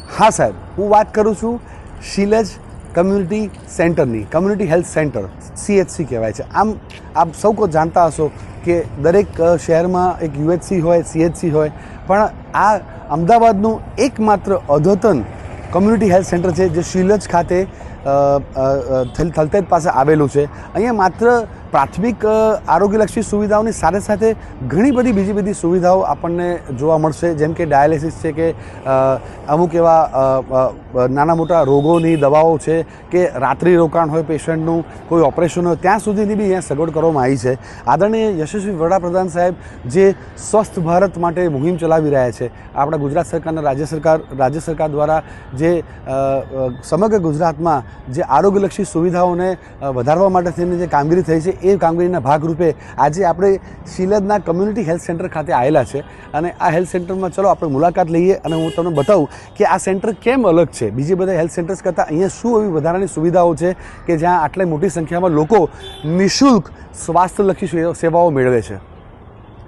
हाँ साहब, हूँ बात करूँ छूँ शीलज कम्युनिटी सेंटरनी। कम्युनिटी हेल्थ सेंटर CHC कहवाय छे। आम आप सौ को जानता हशो कि दरेक शहर में एक UHC होय, CHC होय, पण आ अमदावादनुं एकमात्र अद्यतन कम्युनिटी हेल्थ सेंटर है जो शीलज खाते थलतेज पासे आवेलू है। अहींया मात्र प्राथमिक आरोग्यलक्षी सुविधाओं साथे साथे घणी बधी बीजी बधी सुविधाओं आपने जोवा मळशे, जेम के डायलिसिस है कि अमुक एवा नाना मोटा रोगोनी दवाओं है कि रात्रि रोकाण होय पेशंटनुं, कोई ऑपरेशन हो त्यां सुधीनी बी अहींया सगवड करवामां आवी छे। आदरणीय यशस्वी वडाप्रधान साहेब जे स्वस्थ भारत माटे मुहिम चलावी रह्या छे, आपणा गुजरात सरकारना राज्य सरकार द्वारा जे समग्र गुजरात में जे आरोग्यलक्षी सुविधाओने वधारवा माटे थईने जे कामगीरी थई छे ए कामगीरीना भागरूपे आज आपणे शीलजना कम्युनिटी हेल्थ सेंटर खाते आवेला छे। अने आ हेल्थ सेंटर में चलो आपणे मुलाकात लईए अने हूँ तमने बताऊँ कि आ सेंटर केम अलग है बीजे बधा हेल्थ सेंटर्स करता। अहींया शुं एवी वधारानी सुविधाओं है कि ज्यां आटली मोटी संख्या में लोको निःशुल्क स्वास्थ्यलक्षी सेवाओं मेळवे छे।